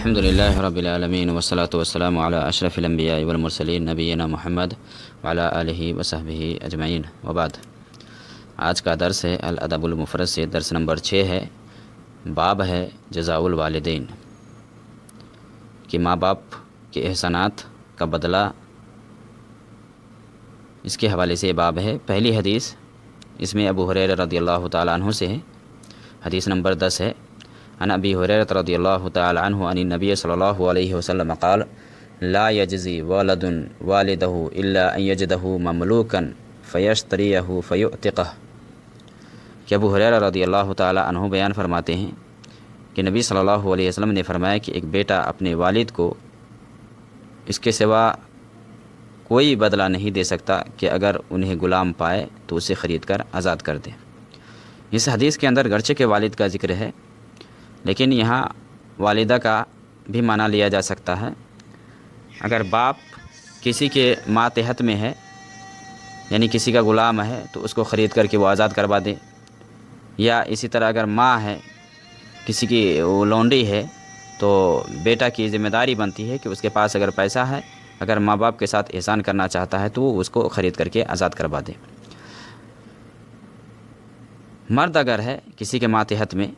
الحمد للہ رب العالمین والصلاة والسلام علی اشرف الانبیاء والمرسلین نبینا محمد وعلی آلہ وصحبہ اجمعین وبعد۔ آج کا درس ہے الادب المفرد سے، درس نمبر 6 ہے، باب ہے جزاء الوالدین، کہ ماں باپ کے احسانات کا بدلہ، اس کے حوالے سے باب ہے۔ پہلی حدیث اس میں ابو ہریرہ رضی اللہ تعالیٰ عنہ سے ہے، حدیث نمبر 10 ہے۔ عن ابی ہریرہ رضی اللہ تعالی عنہ عن النبی صلی اللہ علیہ وسلم قال لا یجزی والد والدہ الا ان یجدہ مملوکا فیشتریہ فیعتقہ، کہ ابو ہریرہ رضی اللہ تعالی عنہ بیان فرماتے ہیں کہ نبی صلی اللہ علیہ وسلم نے فرمایا کہ ایک بیٹا اپنے والد کو اس کے سوا کوئی بدلہ نہیں دے سکتا کہ اگر انہیں غلام پائے تو اسے خرید کر آزاد کر دے۔ اس حدیث کے اندر گرچہ کے والد کا ذکر ہے، لیکن یہاں والدہ کا بھی معنی لیا جا سکتا ہے۔ اگر باپ کسی کے ماتحت میں ہے، یعنی کسی کا غلام ہے، تو اس کو خرید کر کے وہ آزاد کروا دے، یا اسی طرح اگر ماں ہے، کسی کی وہ لونڈی ہے، تو بیٹا کی ذمہ داری بنتی ہے کہ اس کے پاس اگر پیسہ ہے، اگر ماں باپ کے ساتھ احسان کرنا چاہتا ہے تو وہ اس کو خرید کر کے آزاد کروا دے۔ مرد اگر ہے کسی کے ماتحت میں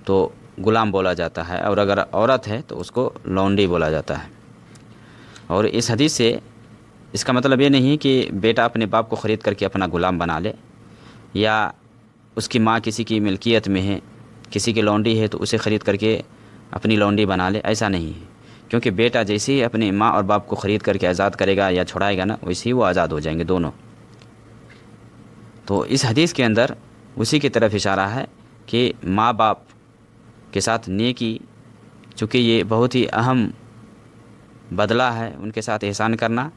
تو غلام بولا جاتا ہے، اور اگر عورت ہے تو اس کو لونڈی بولا جاتا ہے۔ اور اس حدیث سے اس کا مطلب یہ نہیں کہ بیٹا اپنے باپ کو خرید کر کے اپنا غلام بنا لے، یا اس کی ماں کسی کی ملکیت میں ہے، کسی کی لونڈی ہے تو اسے خرید کر کے اپنی لونڈی بنا لے، ایسا نہیں ہے۔ کیونکہ بیٹا جیسے ہی اپنی ماں اور باپ کو خرید کر کے آزاد کرے گا یا چھڑائے گا نا، ویسے ہی وہ آزاد ہو جائیں گے دونوں۔ تو اس حدیث کے اندر اسی کی طرف اشارہ ہے کہ ماں باپ کے ساتھ نیکی، چونکہ یہ بہت ہی اہم بدلہ ہے ان کے ساتھ احسان کرنا،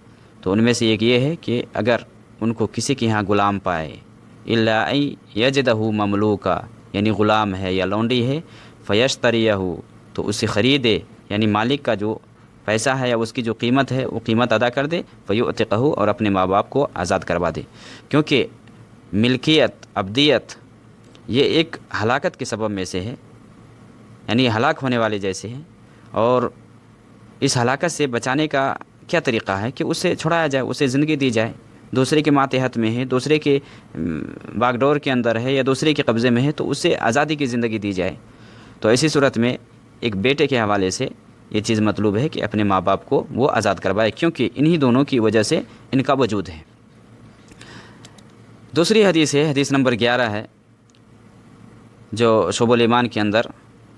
تو ان میں سے ایک یہ ہے کہ اگر ان کو کسی کے ہاں غلام پائے، الا ان یجدہ مملوکا، یعنی غلام ہے یا لونڈی ہے، فیشتریہ، تو اسے خریدے، یعنی مالک کا جو پیسہ ہے یا اس کی جو قیمت ہے وہ قیمت ادا کر دے، فیعتقہ، اور اپنے ماں باپ کو آزاد کروا دے۔ کیونکہ ملکیت، عبدیت، یہ ایک ہلاکت کے سبب میں سے ہے، یعنی ہلاک ہونے والے جیسے ہیں، اور اس ہلاکت سے بچانے کا کیا طریقہ ہے کہ اسے چھڑایا جائے، اسے زندگی دی جائے۔ دوسرے کے ماتحت میں ہے، دوسرے کے باغ ڈور کے اندر ہے، یا دوسرے کے قبضے میں ہے، تو اسے آزادی کی زندگی دی جائے۔ تو ایسی صورت میں ایک بیٹے کے حوالے سے یہ چیز مطلوب ہے کہ اپنے ماں باپ کو وہ آزاد کروائے، کیونکہ انہی دونوں کی وجہ سے ان کا وجود ہے۔ دوسری حدیث ہے، حدیث نمبر 11 ہے، جو شعب الایمان کے اندر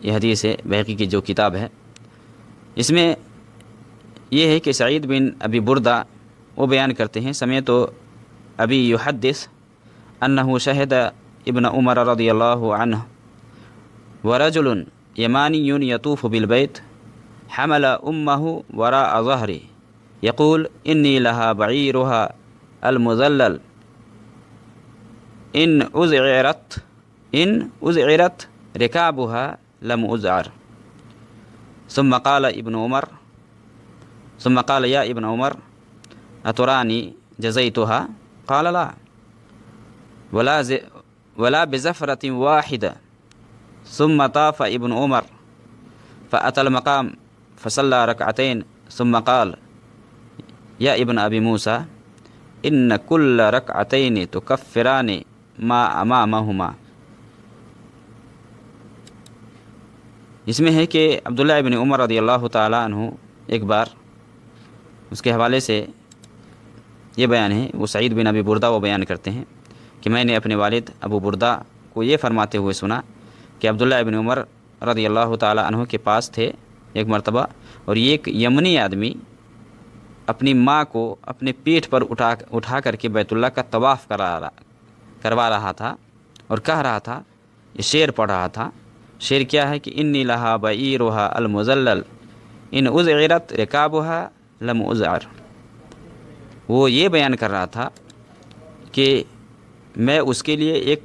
یہ حدیث ہے، بہقی کی جو کتاب ہے۔ اس میں یہ ہے کہ سعید بن ابی بردہ وہ بیان کرتے ہیں، سمیعت ابی یحدث انہ شہد ابن عمر رضی اللہ عنہ ورجل یمانی یطوف بالبیت حمل امہ وراء ظہری یقول انی لہا بعیرہا المذلل ان اذعرت رکابها لم أذعر، ثم قال يا ابن عمر أتراني جزيتها؟ قال لا، ولا بزفرة واحدة. ثم طاف ابن عمر فأتى المقام فصلى ركعتين، ثم قال يا ابن أبي موسى إن كل ركعتين تكفران ما أمامهما۔ اس میں ہے کہ عبداللہ ابن عمر رضی اللہ تعالیٰ عنہ ایک بار، اس کے حوالے سے یہ بیان ہے، وہ سعید بن ابی بردہ وہ بیان کرتے ہیں کہ میں نے اپنے والد ابو بردہ کو یہ فرماتے ہوئے سنا کہ عبداللہ ابن عمر رضی اللہ تعالیٰ عنہ کے پاس تھے ایک مرتبہ، اور یہ ایک یمنی آدمی اپنی ماں کو اپنے پیٹھ پر اٹھا کر کے بیت اللہ کا طواف کروا رہا تھا، اور کہہ رہا تھا، یہ شعر پڑھ رہا تھا۔ شعر کیا ہے کہ انی لہا بعیرہا المذلل ان اذعرت رکابہا لم أذعر۔ وہ یہ بیان کر رہا تھا کہ میں اس کے لیے ایک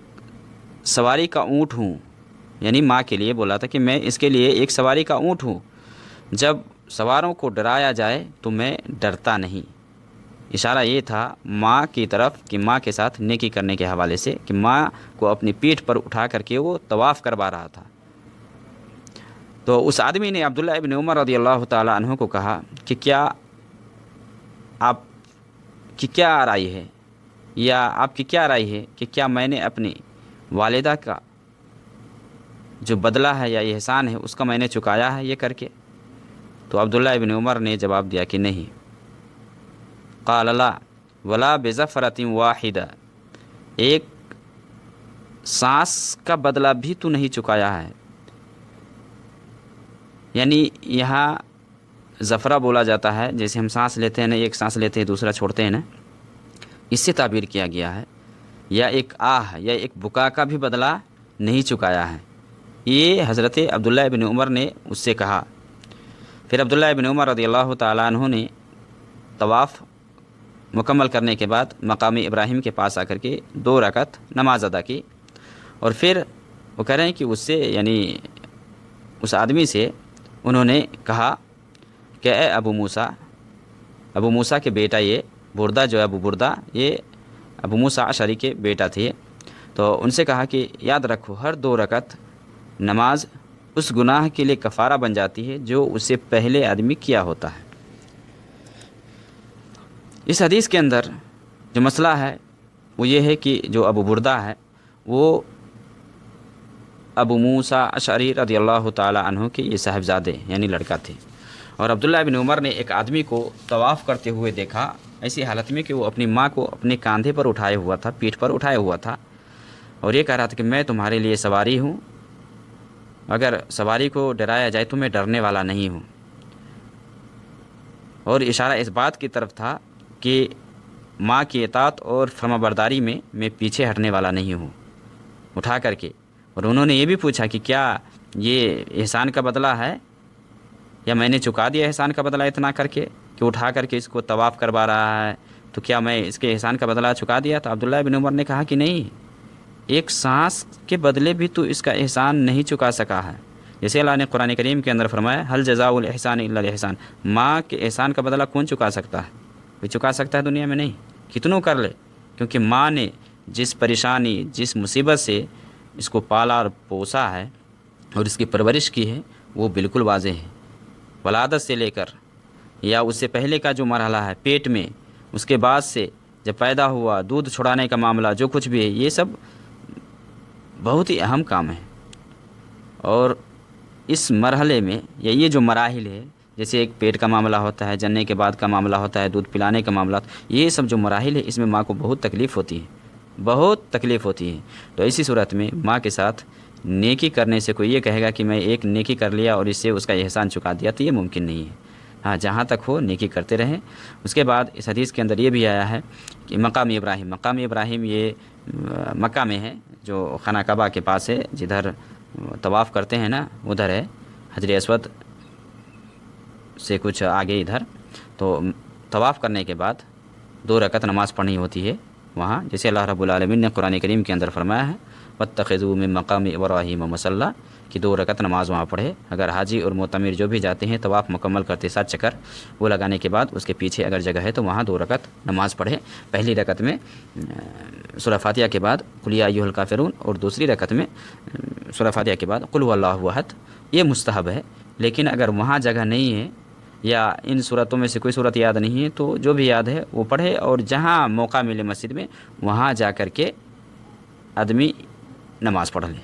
سواری کا اونٹ ہوں، یعنی ماں کے لیے بولا تھا کہ میں اس کے لیے ایک سواری کا اونٹ ہوں، جب سواروں کو ڈرایا جائے تو میں ڈرتا نہیں۔ اشارہ یہ تھا ماں کی طرف کہ ماں کے ساتھ نیکی کرنے کے حوالے سے، کہ ماں کو اپنی پیٹھ پر اٹھا کر کے وہ طواف کروا رہا تھا۔ تو اس آدمی نے عبداللہ ابن عمر رضی اللہ تعالی عنہ کو کہا کہ کیا آپ کی کیا رائے ہے، یا آپ کی کیا رائے ہے کہ کیا میں نے اپنی والدہ کا جو بدلہ ہے یا احسان ہے اس کا میں نے چکایا ہے یہ کر کے؟ تو عبداللہ ابن عمر نے جواب دیا کہ نہیں۔ قال لا ولا بظفرۃ واحدہ، ایک سانس کا بدلہ بھی تو نہیں چکایا ہے۔ یعنی یہاں زفرہ بولا جاتا ہے، جیسے ہم سانس لیتے ہیں نا، ایک سانس لیتے ہیں دوسرا چھوڑتے ہیں نا، اس سے تعبیر کیا گیا ہے، یا ایک آہ یا ایک بکا کا بھی بدلہ نہیں چکایا ہے۔ یہ حضرت عبداللہ ابن عمر نے اس سے کہا۔ پھر عبداللہ ابن عمر رضی اللہ تعالیٰ عنہ نے طواف مکمل کرنے کے بعد مقام ابراہیم کے پاس آ کر کے 2 رکعت نماز ادا کی، اور پھر وہ کہہ رہے ہیں کہ اس سے یعنی اس آدمی سے انہوں نے کہا کہ اے ابو موسیٰ کے بیٹا، یہ بردہ جو ہے ابو بردہ، یہ ابو موسیٰ اشعری کے بیٹا تھے، تو ان سے کہا کہ یاد رکھو ہر 2 رکعت نماز اس گناہ کے لیے کفارہ بن جاتی ہے جو اس سے پہلے آدمی کیا ہوتا ہے۔ اس حدیث کے اندر جو مسئلہ ہے وہ یہ ہے کہ جو ابو بردہ ہے وہ ابو موسیٰ اشعری رضی اللہ تعالی عنہ کے یہ صاحبزادے یعنی لڑکا تھے، اور عبداللہ ابن عمر نے ایک آدمی کو طواف کرتے ہوئے دیکھا ایسی حالت میں کہ وہ اپنی ماں کو اپنے کاندھے پر اٹھائے ہوا تھا، پیٹھ پر اٹھائے ہوا تھا، اور یہ کہہ رہا تھا کہ میں تمہارے لیے سواری ہوں، اگر سواری کو ڈرایا جائے تو میں ڈرنے والا نہیں ہوں، اور اشارہ اس بات کی طرف تھا کہ ماں کی اطاعت اور فرمانبرداری میں میں پیچھے ہٹنے والا نہیں ہوں، اٹھا کر کے۔ اور انہوں نے یہ بھی پوچھا کہ کیا یہ احسان کا بدلہ ہے، یا میں نے چکا دیا احسان کا بدلہ اتنا کر کے کہ اٹھا کر کے اس کو طواف کروا رہا ہے، تو کیا میں اس کے احسان کا بدلہ چکا دیا؟ تو عبداللہ بن عمر نے کہا کہ نہیں، ایک سانس کے بدلے بھی تو اس کا احسان نہیں چکا سکا ہے۔ جیسے اللہ نے قرآن کریم کے اندر فرمایا حل جزاء الاحسان الا الاحسان، ماں کے احسان کا بدلہ کون چکا سکتا ہے؟ کوئی چکا سکتا ہے دنیا میں؟ نہیں، کتنوں کر لے، کیونکہ ماں نے جس پریشانی جس مصیبت سے اس کو پالا اور پوسا ہے اور اس کی پرورش کی ہے وہ بالکل واضح ہے۔ ولادت سے لے کر یا اس سے پہلے کا جو مرحلہ ہے پیٹ میں، اس کے بعد سے جب پیدا ہوا، دودھ چھڑانے کا معاملہ، جو کچھ بھی ہے، یہ سب بہت ہی اہم کام ہے۔ اور اس مرحلے میں یا یہ جو مراحل ہے، جیسے ایک پیٹ کا معاملہ ہوتا ہے، جننے کے بعد کا معاملہ ہوتا ہے، دودھ پلانے کا معاملہ، یہ سب جو مراحل ہے اس میں ماں کو بہت تکلیف ہوتی ہے، بہت تکلیف ہوتی ہے۔ تو ایسی صورت میں ماں کے ساتھ نیکی کرنے سے کوئی یہ کہے گا کہ میں ایک نیکی کر لیا اور اس سے اس کا احسان چکا دیا، تو یہ ممکن نہیں ہے۔ ہاں، جہاں تک ہو نیکی کرتے رہیں۔ اس کے بعد اس حدیث کے اندر یہ بھی آیا ہے کہ مقام ابراہیم یہ مکہ میں ہے، جو خانہ کعبہ کے پاس ہے، جدھر طواف کرتے ہیں نا ادھر ہے، حجر اسود سے کچھ آگے ادھر۔ تو طواف کرنے کے بعد 2 رکعت نماز پڑھنی ہوتی ہے وہاں، جیسے اللہ رب العالمین نے قرآن کریم کے اندر فرمایا ہے واتخذوا من مقام ابراہیم مصلی، کہ 2 رکعت نماز وہاں پڑھے۔ اگر حاجی اور معتمر جو بھی جاتے ہیں طواف مکمل کرتے 7 چکر وہ لگانے کے بعد اس کے پیچھے اگر جگہ ہے تو وہاں 2 رکعت نماز پڑھے۔ پہلی رکعت میں سورہ فاتحہ کے بعد قل یا ایھا الکافرون، اور دوسری رکعت میں سورہ فاتحہ کے بعد قل ھو اللہ احد۔ یہ مستحب ہے، لیکن اگر وہاں جگہ نہیں ہے یا ان صورتوں میں سے کوئی صورت یاد نہیں ہے تو جو بھی یاد ہے وہ پڑھے، اور جہاں موقع ملے مسجد میں وہاں جا کر کے آدمی نماز پڑھ لے،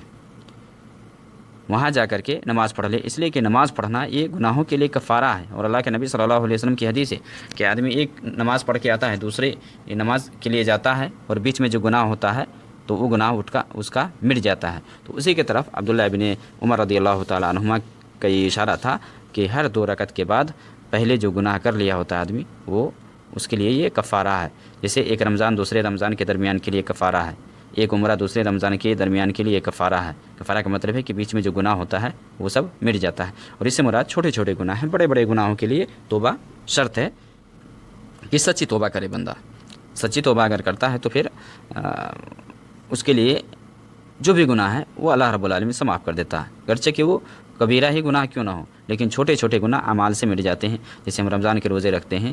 وہاں جا کر کے نماز پڑھ لے، اس لیے کہ نماز پڑھنا یہ گناہوں کے لیے کفارہ ہے۔ اور اللہ کے نبی صلی اللہ علیہ وسلم کی حدیث ہے کہ آدمی ایک نماز پڑھ کے آتا ہے، دوسرے نماز کے لیے جاتا ہے، اور بیچ میں جو گناہ ہوتا ہے تو وہ گناہ اس کا مٹ جاتا ہے۔ تو اسی کی طرف عبداللہ ابن عمر رضی اللہ تعالی عنہما کا یہ اشارہ تھا کہ ہر 2 رکعت کے بعد پہلے جو گناہ کر لیا ہوتا ہے آدمی، وہ اس کے لیے یہ کفارہ ہے۔ جیسے ایک رمضان دوسرے رمضان کے درمیان کے لیے کفارہ ہے، ایک عمرہ دوسرے رمضان کے درمیان کے لیے کفارہ ہے۔ کفارہ کا مطلب ہے کہ بیچ میں جو گناہ ہوتا ہے وہ سب مٹ جاتا ہے، اور اس سے مراد چھوٹے چھوٹے گناہ ہیں۔ بڑے بڑے گناہوں کے لیے توبہ شرط ہے کہ سچی توبہ کرے بندہ۔ سچی توبہ اگر کرتا ہے تو پھر اس کے لیے جو بھی گناہ ہے وہ اللہ رب العالمین سے معاف کر دیتا ہے، گرچہ کہ وہ کبیرہ ہی گناہ کیوں نہ ہو، لیکن چھوٹے چھوٹے گناہ اعمال سے مٹ جاتے ہیں۔ جیسے ہم رمضان کے روزے رکھتے ہیں،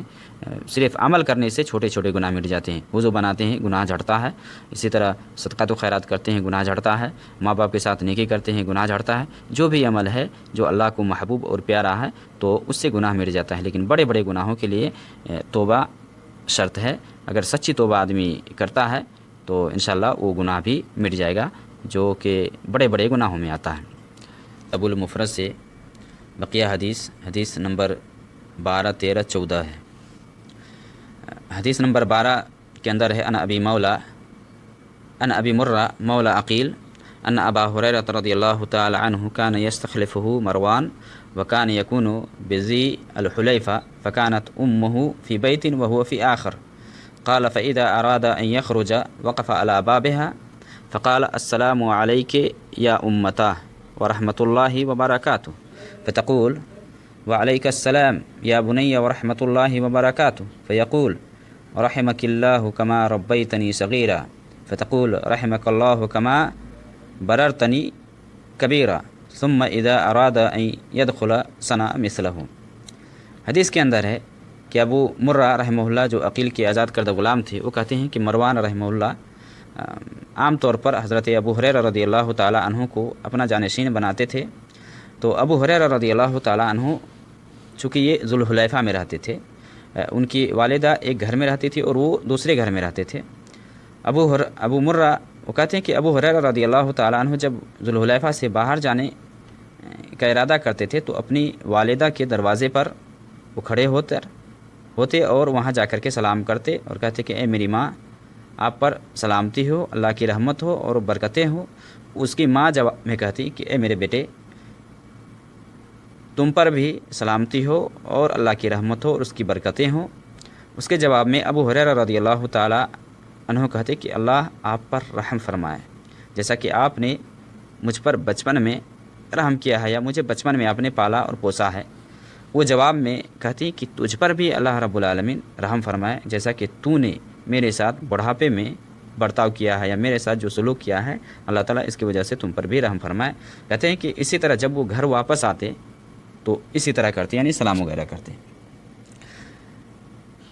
صرف عمل کرنے سے چھوٹے چھوٹے گناہ مٹ جاتے ہیں۔ وضو بناتے ہیں، گناہ جھڑتا ہے۔ اسی طرح صدقات و خیرات کرتے ہیں، گناہ جھڑتا ہے۔ ماں باپ کے ساتھ نیکی کرتے ہیں، گناہ جھڑتا ہے۔ جو بھی عمل ہے جو اللہ کو محبوب اور پیارا ہے تو اس سے گناہ مٹ جاتا ہے، لیکن بڑے بڑے گناہوں کے لیے توبہ شرط ہے۔ اگر سچی توبہ آدمی کرتا ہے تو انشاءاللہ وہ گناہ بھی مٹ جائے گا جو کہ بڑے بڑے گناہوں میں آتا ہے۔ ابو المفرد سے بقیہ حدیث نمبر 12، 13، 14 ہے۔ حدیث نمبر 12 کے اندر ہے ان ابی مرہ مولا عقیل ان ابا ہریرہ رضی اللہ تعالی عنہ کان یستخلفہ مروان وکان یکون بذی الحلیفہ فکانت امہ فی بیت وهو فی آخر قال فإذا أراد أن يخرج وقف على بابها فقال السلام عليك يا أمتاه ورحمة الله وبركاته فتقول وعليك السلام يا بني ورحمة الله وبركاته فيقول رحمك الله كما ربيتني صغيرا فتقول رحمك الله كما بررتني كبيرا ثم إذا أراد أن يدخل صنع مثله۔ حدیث کے اندر ہے کہ ابو مرہ رحمہ اللہ جو عقیل کے آزاد کردہ غلام تھے، وہ کہتے ہیں کہ مروان رحمہ اللہ عام طور پر حضرت ابو ہریرہ رضی اللہ تعالی عنہ کو اپنا جانشین بناتے تھے۔ تو ابو ہریرہ رضی اللہ تعالی عنہ چونکہ یہ ذوالحلیفہ میں رہتے تھے، ان کی والدہ ایک گھر میں رہتی تھی اور وہ دوسرے گھر میں رہتے تھے۔ ابو مرہ وہ کہتے ہیں کہ ابو ہریرہ رضی اللہ تعالی عنہ جب ذوالحلیفہ سے باہر جانے کا ارادہ کرتے تھے تو اپنی والدہ کے دروازے پر وہ کھڑے ہوتے اور وہاں جا کر کے سلام کرتے اور کہتے کہ اے میری ماں، آپ پر سلامتی ہو، اللہ کی رحمت ہو اور برکتیں ہوں۔ اس کی ماں جواب میں کہتی کہ اے میرے بیٹے، تم پر بھی سلامتی ہو اور اللہ کی رحمت ہو اور اس کی برکتیں ہوں۔ اس کے جواب میں ابو ہریرہ رضی اللہ تعالی عنہ کہتے کہ اللہ آپ پر رحم فرمائے، جیسا کہ آپ نے مجھ پر بچپن میں رحم کیا ہے یا مجھے بچپن میں آپ نے پالا اور پوسا ہے۔ وہ جواب میں کہتی کہ تجھ پر بھی اللہ رب العالمین رحم فرمائے، جیسا کہ تو نے میرے ساتھ بڑھاپے میں برتاؤ کیا ہے یا میرے ساتھ جو سلوک کیا ہے، اللہ تعالیٰ اس کی وجہ سے تم پر بھی رحم فرمائے۔ کہتے ہیں کہ اسی طرح جب وہ گھر واپس آتے تو اسی طرح کرتے، یعنی سلام وغیرہ کرتے۔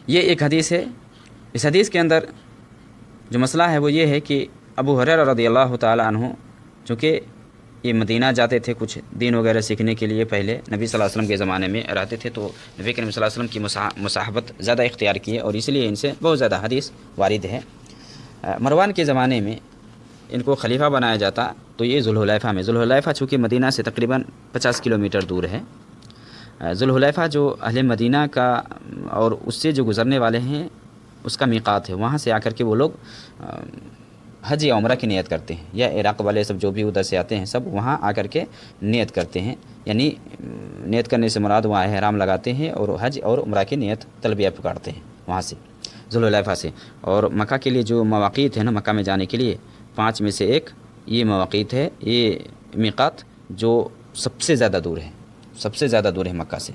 یہ ایک حدیث ہے۔ اس حدیث کے اندر جو مسئلہ ہے وہ یہ ہے کہ ابو ہریرہ رضی اللہ تعالی عنہ چونکہ یہ مدینہ جاتے تھے کچھ دین وغیرہ سیکھنے کے لیے، پہلے نبی صلی اللہ علیہ وسلم کے زمانے میں رہتے تھے تو نبی کریم صلی اللہ علیہ وسلم کی مصاحبت زیادہ اختیار کی ہے اور اس لیے ان سے بہت زیادہ حدیث وارد ہے۔ مروان کے زمانے میں ان کو خلیفہ بنایا جاتا تو یہ ذوالحلیفہ چونکہ مدینہ سے تقریباً 50 کلومیٹر دور ہے۔ ذوالحلیفہ جو اہل مدینہ کا اور اس سے جو گزرنے والے ہیں اس کا میقات ہے، وہاں سے آ کر کے وہ لوگ حج یا عمرہ کی نیت کرتے ہیں، یا عراق والے سب جو بھی ادھر سے آتے ہیں سب وہاں آ کر کے نیت کرتے ہیں، یعنی نیت کرنے سے مراد وہاں احرام لگاتے ہیں اور حج اور عمرہ کی نیت تلبیہ پکارتے ہیں وہاں سے ذوالحلیفہ سے۔ اور مکہ کے لیے جو مواقیت ہے نا، مکہ میں جانے کے لیے 5 میں سے ایک یہ مواقیت ہے، یہ میقات جو سب سے زیادہ دور ہے مکہ سے۔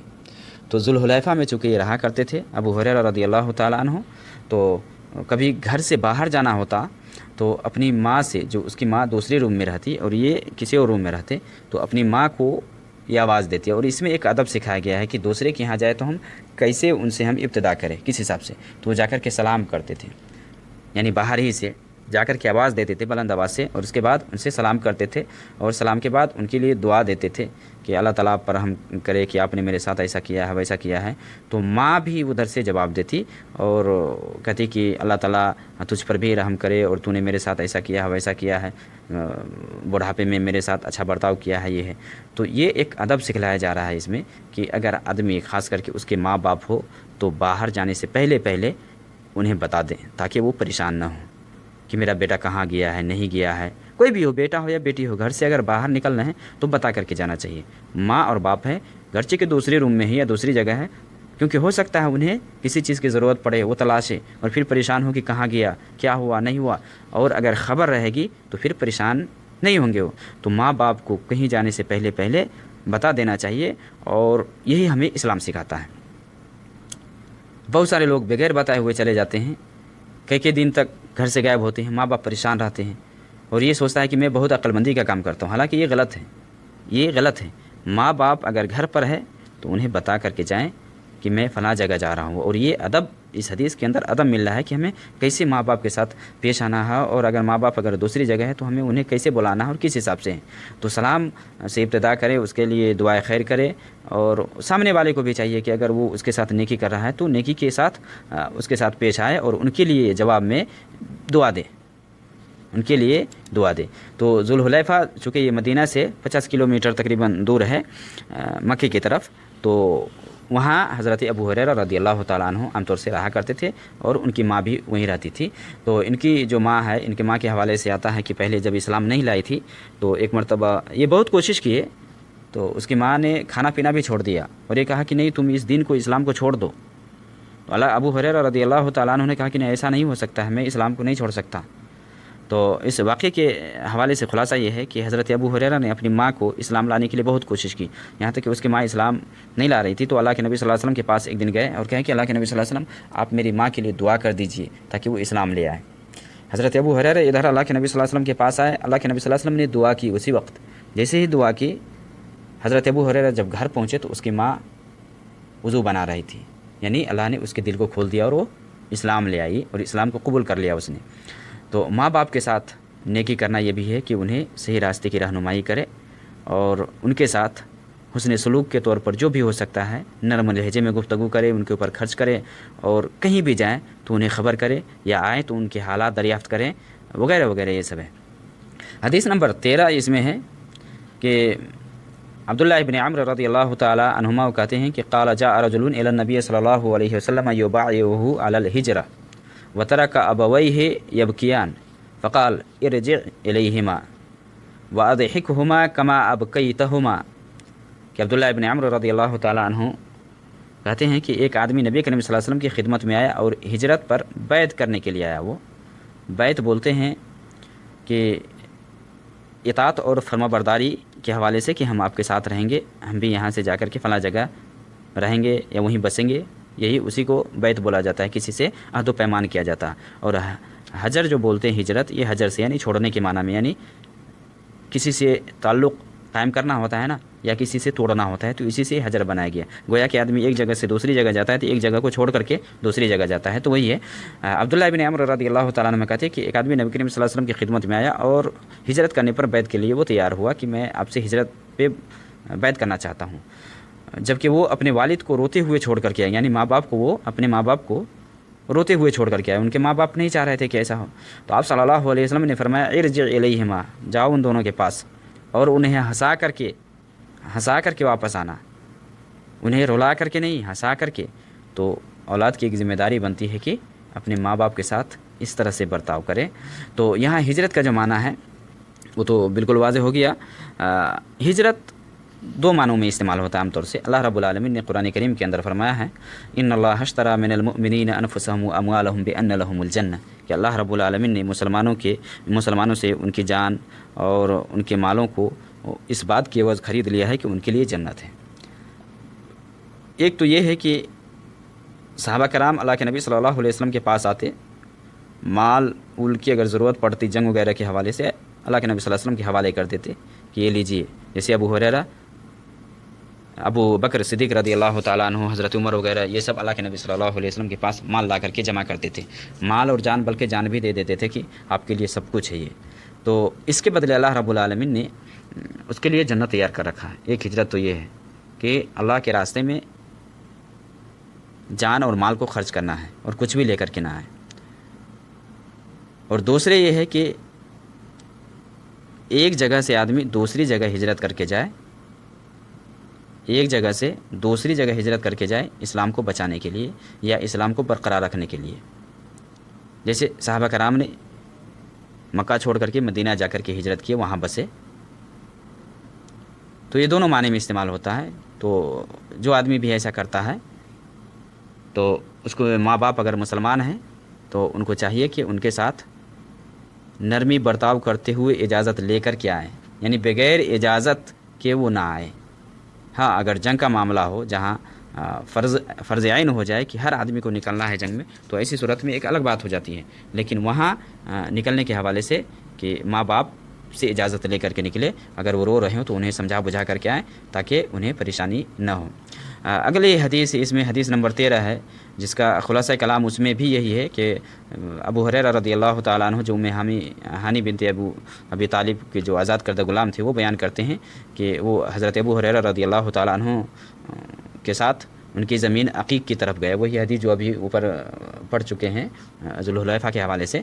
تو ذوالحلیفہ میں چونکہ یہ رہا کرتے تھے ابو ہریرہ رضی اللہ تعالیٰ عنہ، تو کبھی گھر سے باہر جانا ہوتا تو اپنی ماں سے، جو اس کی ماں دوسرے روم میں رہتی اور یہ کسی اور روم میں رہتے، تو اپنی ماں کو یہ آواز دیتی ہے۔ اور اس میں ایک ادب سکھایا گیا ہے کہ دوسرے کے یہاں جائے تو ہم کیسے ان سے ہم ابتدا کریں، کس حساب سے۔ تو وہ جا کر کے سلام کرتے تھے، یعنی باہر ہی سے جا کر کے آواز دیتے تھے بلند آواز سے، اور اس کے بعد ان سے سلام کرتے تھے اور سلام کے بعد ان کے لیے دعا دیتے تھے کہ اللہ تعالیٰ پر رحم کرے کہ آپ نے میرے ساتھ ایسا کیا ہے ویسا کیا ہے۔ تو ماں بھی ادھر سے جواب دیتی اور کہتی کہ اللہ تعالیٰ تجھ پر بھی رحم کرے اور تو نے میرے ساتھ ایسا کیا ہے ویسا کیا ہے، بڑھاپے میں میرے ساتھ اچھا برتاؤ کیا ہے، یہ ہے۔ تو یہ ایک ادب سکھلایا جا رہا ہے اس میں کہ اگر آدمی خاص کر کے اس کے ماں باپ ہو تو باہر جانے سے پہلے انہیں بتا دیں تاکہ وہ پریشان نہ ہوں کہ میرا بیٹا کہاں گیا ہے نہیں گیا ہے۔ کوئی بھی ہو، بیٹا ہو یا بیٹی ہو، گھر سے اگر باہر نکلنا ہے تو بتا کر کے جانا چاہیے۔ ماں اور باپ ہے گھرچہ کے دوسرے روم میں ہے یا دوسری جگہ ہے، کیونکہ ہو سکتا ہے انہیں کسی چیز کی ضرورت پڑے، وہ تلاشے اور پھر پریشان ہو کہ کہاں گیا، کیا ہوا نہیں ہوا، اور اگر خبر رہے گی تو پھر پریشان نہیں ہوں گے وہ۔ تو ماں باپ کو کہیں جانے سے پہلے بتا دینا چاہیے، اور یہی ہمیں اسلام سکھاتا ہے۔ بہت سارے لوگ بغیر بتائے ہوئے چلے جاتے ہیں، کئی دن تک گھر سے غائب ہوتے ہیں، ماں باپ پریشان رہتے ہیں، اور یہ سوچتا ہے کہ میں بہت عقلمندی کا کام کرتا ہوں، حالانکہ یہ غلط ہے، یہ غلط ہے۔ ماں باپ اگر گھر پر ہے تو انہیں بتا کر کے جائیں کہ میں فلاں جگہ جا رہا ہوں، اور یہ ادب اس حدیث کے اندر ادب مل رہا ہے کہ ہمیں کیسے ماں باپ کے ساتھ پیش آنا ہے، اور اگر ماں باپ اگر دوسری جگہ ہے تو ہمیں انہیں کیسے بلانا ہے اور کس حساب سے ہے۔ تو سلام سے ابتدا کرے، اس کے لیے دعائے خیر کرے، اور سامنے والے کو بھی چاہیے کہ اگر وہ اس کے ساتھ نیکی کر رہا ہے تو نیکی کے ساتھ اس کے ساتھ پیش آئے اور ان کے لیے جواب میں دعا دے، ان کے لیے دعا دے۔ تو ذوالحلیفہ چونکہ یہ مدینہ سے 50 کلومیٹر تقریباً دور ہے مکے کی طرف، تو وہاں حضرت ابو ہریرہ رضی اللہ تعالیٰ عنہ عام طور سے رہا کرتے تھے، اور ان کی ماں بھی وہیں رہتی تھی۔ تو ان کی جو ماں ہے، ان کی ماں کے حوالے سے آتا ہے کہ پہلے جب اسلام نہیں لائی تھی تو ایک مرتبہ یہ بہت کوشش کیے، تو اس کی ماں نے کھانا پینا بھی چھوڑ دیا اور یہ کہا کہ نہیں، تم اس دین کو، اسلام کو چھوڑ دو۔ تو ابو ہریرہ رضی اللہ تعالیٰ عنہ نے کہا کہ نہیں، ایسا نہیں ہو سکتا ہے، میں اسلام کو نہیں چھوڑ سکتا۔ تو اس واقعے کے حوالے سے خلاصہ یہ ہے کہ حضرت ابو ہریرہ نے اپنی ماں کو اسلام لانے کے لیے بہت کوشش کی، یہاں تک کہ اس کی ماں اسلام نہیں لا رہی تھی، تو اللہ کے نبی صلی اللہ علیہ وسلم کے پاس ایک دن گئے اور کہا کہ اللہ کے نبی صلی اللہ علیہ وسلم، آپ میری ماں کے لیے دعا کر دیجئے تاکہ وہ اسلام لے آئے۔ حضرت ابو ہریرہ ادھر اللہ کے نبی صلی اللہ علیہ وسلم کے پاس آئے، اللہ کے نبی صلی اللہ علیہ وسلم نے دعا کی اسی وقت۔ جیسے ہی دعا کی، حضرت ابو ہریرہ جب گھر پہنچے تو اس کی ماں وضو بنا رہی تھی، یعنی اللہ نے اس کے دل کو کھول دیا اور وہ اسلام لے آئی اور اسلام کو قبول کر لیا اس نے۔ تو ماں باپ کے ساتھ نیکی کرنا یہ بھی ہے کہ انہیں صحیح راستے کی رہنمائی کرے، اور ان کے ساتھ حسن سلوک کے طور پر جو بھی ہو سکتا ہے نرم لہجے میں گفتگو کرے، ان کے اوپر خرچ کرے، اور کہیں بھی جائیں تو انہیں خبر کرے، یا آئیں تو ان کے حالات دریافت کریں، وغیرہ وغیرہ، یہ سب ہے۔ حدیث نمبر 13 اس میں ہے کہ عبداللہ ابن عمرو رضی اللہ تعالی عنہما کہتے ہیں کہ قال جاء رجل الى النبی صلی اللہ علیہ وسلم یبایعه علی الہجرہ وترک ابویہ یبکیان فقال ارجع الیہما واضحکہما کما ابکیتہما۔ کہ عبداللہ ابن عمرو رضی اللہ تعالی عنہ کہتے ہیں کہ ایک آدمی نبی کریم صلی اللہ علیہ وسلم کی خدمت میں آیا اور ہجرت پر بیعت کرنے کے لیے آیا۔ وہ بیعت بولتے ہیں کہ اطاعت اور فرما برداری کے حوالے سے کہ ہم آپ کے ساتھ رہیں گے، ہم بھی یہاں سے جا کر کے فلاں جگہ رہیں گے یا وہیں بسیں گے، یہی اسی کو بیعت بولا جاتا ہے، کسی سے عہد و پیمان کیا جاتا ہے۔ اور حجر جو بولتے ہیں ہجرت، یہ حجر سے یعنی چھوڑنے کے معنی میں، یعنی کسی سے تعلق قائم کرنا ہوتا ہے نا، یا کسی سے توڑنا ہوتا ہے، تو اسی سے حجر بنایا گیا۔ گویا کہ آدمی ایک جگہ سے دوسری جگہ جاتا ہے تو ایک جگہ کو چھوڑ کر کے دوسری جگہ جاتا ہے، تو وہی ہے۔ عبداللہ ابن عمرو رضی اللہ تعالیٰ عنہ کہتے ہیں کہ ایک آدمی نبی کریم صلی اللہ علیہ وسلم کی خدمت میں آیا اور ہجرت کرنے پر بیعت کے لیے وہ تیار ہوا کہ میں آپ سے ہجرت پہ بیعت کرنا چاہتا ہوں، جبکہ وہ اپنے والد کو روتے ہوئے چھوڑ کر کے آئے، یعنی ماں باپ کو، وہ اپنے ماں باپ کو روتے ہوئے چھوڑ کر کے آئے، ان کے ماں باپ نہیں چاہ رہے تھے کہ ایسا ہو۔ تو آپ صلی اللہ علیہ وسلم نے فرمایا ارجع الیہما، جاؤ ان دونوں کے پاس اور انہیں ہنسا کر کے واپس آنا، انہیں رلا کر کے نہیں، ہنسا کر کے۔ تو اولاد کی ایک ذمہ داری بنتی ہے کہ اپنے ماں باپ کے ساتھ اس طرح سے برتاؤ کرے۔ تو یہاں ہجرت کا جو معنی ہے وہ تو بالکل واضح ہو گیا۔ ہجرت دو معنوں میں استعمال ہوتا ہے عام طور سے۔ اللہ رب العالمین نے قرآن کریم کے اندر فرمایا ہے ان اللہ اشتری من المؤمنین انفسهم واموالهم بان لهم الجنہ، کہ اللہ رب العالمین نے مسلمانوں سے ان کی جان اور ان کے مالوں کو اس بات کی عوض خرید لیا ہے کہ ان کے لیے جنت ہے۔ ایک تو یہ ہے کہ صحابہ کرام اللہ کے نبی صلی اللہ علیہ وسلم کے پاس آتے، مال کی اگر ضرورت پڑتی جنگ وغیرہ کے حوالے سے، اللہ کے نبی صلی اللہ علیہ وسلم کے حوالے کر دیتے کہ یہ لیجئے۔ جیسے ابو ہریرہ، ابو بکر صدیق رضی اللہ تعالیٰ عنہ، حضرت عمر وغیرہ، یہ سب اللہ کے نبی صلی اللہ علیہ وسلم کے پاس مال لا کر کے جمع کرتے تھے، مال اور جان، بلکہ جان بھی دے دیتے تھے کہ آپ کے لیے سب کچھ ہے یہ۔ تو اس کے بدلے اللہ رب العالمین نے اس کے لیے جنت تیار کر رکھا ہے۔ ایک ہجرت تو یہ ہے کہ اللہ کے راستے میں جان اور مال کو خرچ کرنا ہے اور کچھ بھی لے کر کے نہ آئے، اور دوسرے یہ ہے کہ ایک جگہ سے آدمی دوسری جگہ ہجرت کر کے جائے، ایک جگہ سے دوسری جگہ ہجرت کر کے جائے اسلام کو بچانے کے لیے یا اسلام کو برقرار رکھنے کے لیے۔ جیسے صحابہ کرام نے مکہ چھوڑ کر کے مدینہ جا کر کے ہجرت کی، وہاں بسے، تو یہ دونوں معنی میں استعمال ہوتا ہے۔ تو جو آدمی بھی ایسا کرتا ہے تو اس کو ماں باپ اگر مسلمان ہیں تو ان کو چاہیے کہ ان کے ساتھ نرمی برتاؤ کرتے ہوئے اجازت لے کر کے آئیں، یعنی بغیر اجازت کے وہ نہ آئے۔ ہاں، اگر جنگ کا معاملہ ہو جہاں فرض عین ہو جائے کہ ہر آدمی کو نکلنا ہے جنگ میں، تو ایسی صورت میں ایک الگ بات ہو جاتی ہے، لیکن وہاں نکلنے کے حوالے سے کہ ماں باپ سے اجازت لے کر کے نکلے، اگر وہ رو رہے ہوں تو انہیں سمجھا بجھا کر کے آئیں تاکہ انہیں پریشانی نہ ہو۔ اگلی حدیث اس میں حدیث نمبر 13 ہے، جس کا خلاصہ کلام اس میں بھی یہی ہے کہ ابو ہریرہ رضی اللہ تعالیٰ عنہ جو ام ہانی بنت ابی طالب کے جو آزاد کردہ غلام تھے، وہ بیان کرتے ہیں کہ وہ حضرت ابو ہریرہ رضی اللہ تعالیٰ عنہ کے ساتھ ان کی زمین عقیق کی طرف گئے۔ وہی حدیث جو ابھی اوپر پڑھ چکے ہیں ذوالحلیفہ کے حوالے سے۔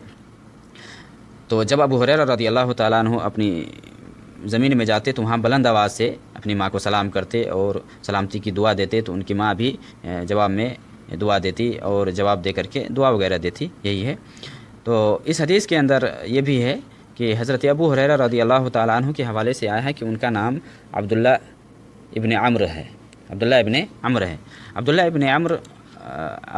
تو جب ابو ہریرہ رضی اللہ تعالیٰ عنہ اپنی زمین میں جاتے تو وہاں بلند آواز سے اپنی ماں کو سلام کرتے اور سلامتی کی دعا دیتے، تو ان کی ماں بھی جواب میں دعا دیتی اور جواب دے کر کے دعا وغیرہ دیتی، یہی ہے۔ تو اس حدیث کے اندر یہ بھی ہے کہ حضرت ابو ہریرہ رضی اللہ تعالیٰ عنہ کے حوالے سے آیا ہے کہ ان کا نام عبداللہ ابن عمرو ہے، عبداللہ ابن عمرو ہے۔ عبداللہ ابن عمرو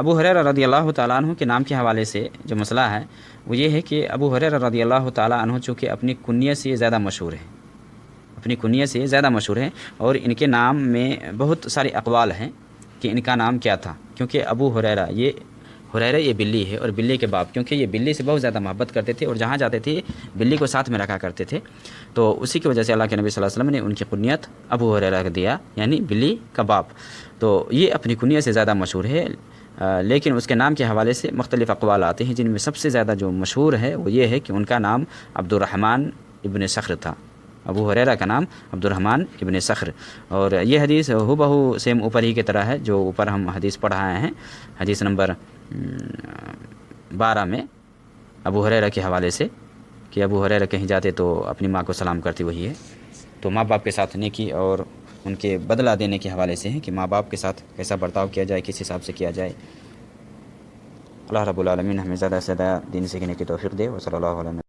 ابو ہریرہ رضی اللہ تعالیٰ عنہ کے نام کے حوالے سے جو مسئلہ ہے وہ یہ ہے کہ ابو ہریرہ رضی اللہ تعالیٰ عنہ چونکہ اپنی کنیت سے زیادہ مشہور ہے، اپنی کنیت سے زیادہ مشہور ہیں، اور ان کے نام میں بہت سارے اقوال ہیں کہ ان کا نام کیا تھا، کیونکہ ابو ہریرہ یہ بلی ہے اور بلی کے باپ، کیونکہ یہ بلی سے بہت زیادہ محبت کرتے تھے اور جہاں جاتے تھے بلی کو ساتھ میں رکھا کرتے تھے، تو اسی کی وجہ سے اللہ کے نبی صلی اللہ علیہ وسلم نے ان کی کنیت ابو ہریرہ کو دیا، یعنی بلی کا باپ۔ تو یہ اپنی کنیت سے زیادہ مشہور ہے، لیکن اس کے نام کے حوالے سے مختلف اقوال آتے ہیں، جن میں سب سے زیادہ جو مشہور ہے وہ یہ ہے کہ ان کا نام عبد الرحمن ابن صخر تھا، ابو ہریرہ کا نام عبد الرحمن ابن صخر۔ اور یہ حدیث ہو بہو سیم اوپر ہی کی طرح ہے جو اوپر ہم حدیث پڑھ آئے ہیں، حدیث نمبر 12 میں ابو ہریرہ کے حوالے سے کہ ابو ہریرہ کہیں جاتے تو اپنی ماں کو سلام کرتی، وہی ہے۔ تو ماں باپ کے ساتھ نیکی اور ان کے بدلہ دینے کے حوالے سے ہیں کہ ماں باپ کے ساتھ کیسا برتاؤ کیا جائے، کس حساب سے کیا جائے۔ اللہ رب العالمین ہمیں زیادہ سے زیادہ دین سیکھنے کی توفیق دے، وصلی اللہ علیہ وسلم۔